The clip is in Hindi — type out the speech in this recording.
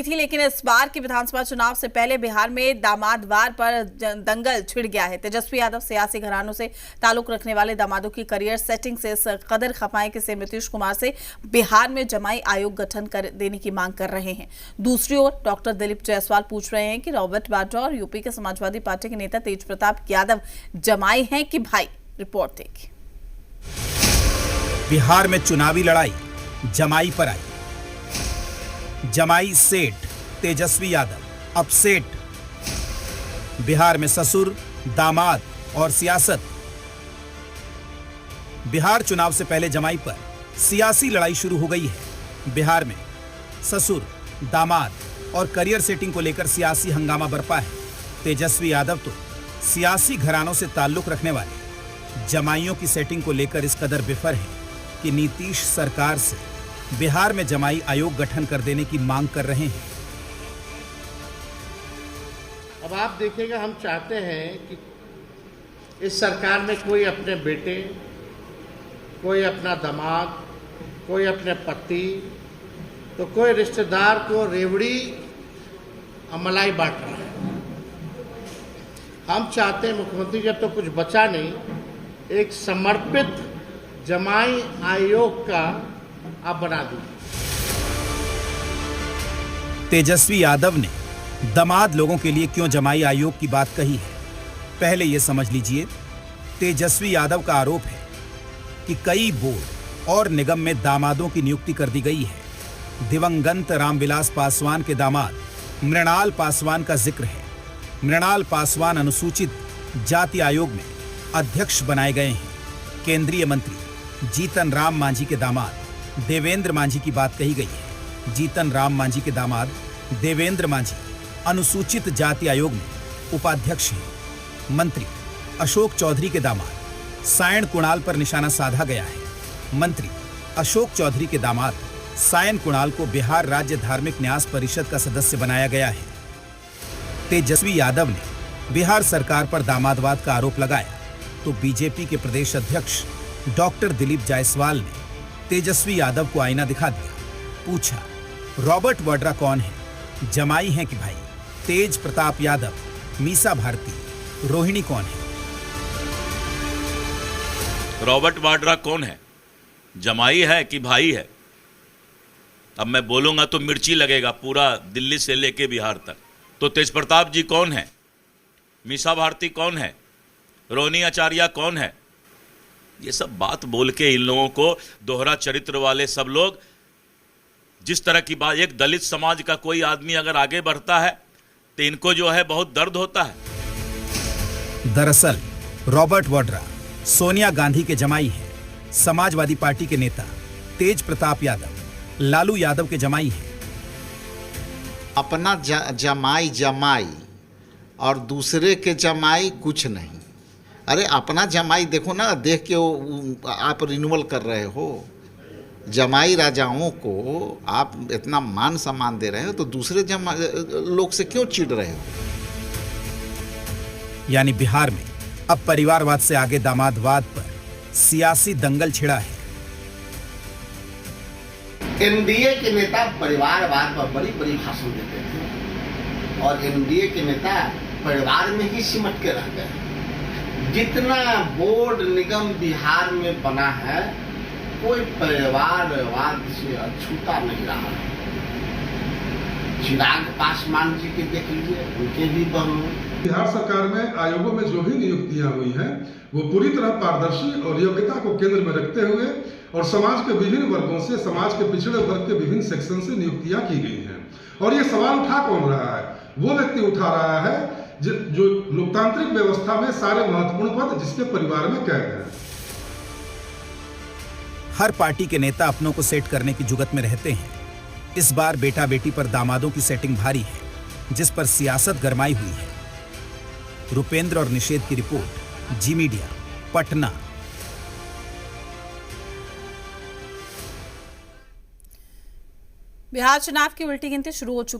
थी, लेकिन इस बार के विधानसभा चुनाव से पहले बिहार में दामादवार पर दंगल छिड़ गया है। तेजस्वी यादव सियासी घरानों से ताल्लुक रखने वाले दामादों की करियर सेटिंग से इस कदर खपाए कि नीतीश कुमार से बिहार में जमाई आयोग गठन कर देने की मांग कर रहे हैं। दूसरी ओर डॉक्टर दिलीप जायसवाल पूछ रहे हैं कि रॉबर्ट वाड्रा और यूपी के समाजवादी पार्टी के नेता तेज प्रताप यादव जमाई हैं कि भाई। रिपोर्ट देखिए। बिहार में चुनावी लड़ाई जमाई पर आई। जमाई सेठ तेजस्वी यादव, अब सेठ बिहार में ससुर, दामाद और सियासत। बिहार चुनाव से पहले जमाई पर सियासी लड़ाई शुरू हो गई है। बिहार में ससुर, दामाद और करियर सेटिंग को लेकर सियासी हंगामा बरपा है। तेजस्वी यादव तो सियासी घरानों से ताल्लुक रखने वाले जमाइयों की सेटिंग को लेकर इस कदर बिफर हैं कि नीतीश सरकार से बिहार में जमाई आयोग गठन कर देने की मांग कर रहे हैं। अब आप देखिएगा, हम चाहते हैं कि इस सरकार में कोई अपने बेटे, कोई अपना दामाद, कोई अपने पति, तो कोई रिश्तेदार को रेवड़ी और मलाई बांट रहा है। हम चाहते हैं मुख्यमंत्री जब तो कुछ बचा नहीं, एक समर्पित जमाई आयोग का आप बना दीजिए। तेजस्वी यादव ने दामाद लोगों के लिए क्यों जमाई आयोग की बात कही है, पहले यह समझ लीजिए। तेजस्वी यादव का आरोप है कि कई बोर्ड और निगम में दामादों की नियुक्ति कर दी गई है। दिवंगत रामविलास पासवान के दामाद मृणाल पासवान का जिक्र है। मृणाल पासवान अनुसूचित जाति आयोग में अध्यक्ष बनाए गए हैं। केंद्रीय मंत्री जीतन राम मांझी के दामाद देवेंद्र मांझी की बात कही गई है। जीतन राम मांझी के दामाद देवेंद्र मांझी अनुसूचित जाति आयोग में उपाध्यक्ष हैं। मंत्री अशोक चौधरी के दामाद सायन कुणाल पर निशाना साधा गया है। मंत्री अशोक चौधरी के दामाद सायन कुणाल को बिहार राज्य धार्मिक न्यास परिषद का सदस्य बनाया गया है। तेजस्वी यादव ने बिहार सरकार पर दामादवाद का आरोप लगाया तो बीजेपी के प्रदेश अध्यक्ष डॉक्टर दिलीप जायसवाल ने तेजस्वी यादव को आईना दिखा दिया। पूछा, रॉबर्ट वाड्रा कौन है, जमाई हैं कि भाई? तेज प्रताप यादव, मीसा भारती, रोहिणी कौन है? रॉबर्ट वाड्रा कौन है, जमाई है कि भाई है? अब मैं बोलूंगा तो मिर्ची लगेगा पूरा दिल्ली से लेके बिहार तक। तो तेज प्रताप जी कौन है, मीसा भारती कौन है, रोहिणी आचार्य कौन है? ये सब बात बोल के इन लोगों को दोहरा चरित्र वाले सब लोग जिस तरह की बात, एक दलित समाज का कोई आदमी अगर आगे बढ़ता है तो इनको जो है बहुत दर्द होता है। दरअसल रॉबर्ट वाड्रा सोनिया गांधी के जमाई हैं। समाजवादी पार्टी के नेता तेज प्रताप यादव लालू यादव के जमाई हैं। अपना जमाई और दूसरे के जमाई कुछ नहीं। अरे अपना जमाई देखो ना, देख के आप रिन्यूअल कर रहे हो। जमाई राजाओं को आप इतना मान सम्मान दे रहे हो तो दूसरे लोग से क्यों चिढ़ रहे हो? यानी बिहार में अब परिवारवाद से आगे दामादवाद पर सियासी दंगल छिड़ा है। एनडीए के नेता परिवारवाद पर बड़ी बड़ी भाषण देते थे और एनडीए के नेता परिवार में ही सिमट के रह गए। जितना बोर्ड निगम बिहार में बना है, कोई परिवारवाद से अछूता नहीं रहा है। चिराग पासवान जी के देख लीजिए, उनके भी बहनों। बिहार सरकार में आयोगों में जो भी नियुक्तियां हुई हैं वो पूरी तरह पारदर्शी और योग्यता को केंद्र में रखते हुए और समाज के विभिन्न वर्गों से, समाज के पिछड़े वर्ग के विभिन्न सेक्शन से नियुक्तियां की गई हैं। और ये सवाल उठा कौन रहा है? वो व्यक्ति उठा रहा है जो लोकतांत्रिक व्यवस्था में सारे महत्वपूर्ण पद जिसके परिवार में कैद हैं। हर पार्टी के नेता अपनों को सेट करने की जुगत में रहते हैं। इस बार बेटा बेटी पर दामादों की सेटिंग भारी है, जिस पर सियासत गरमाई हुई है। रुपेंद्र और निषेध की रिपोर्ट, जी मीडिया, पटना। बिहार चुनाव की उल्टी गिनती शुरू हो चुकी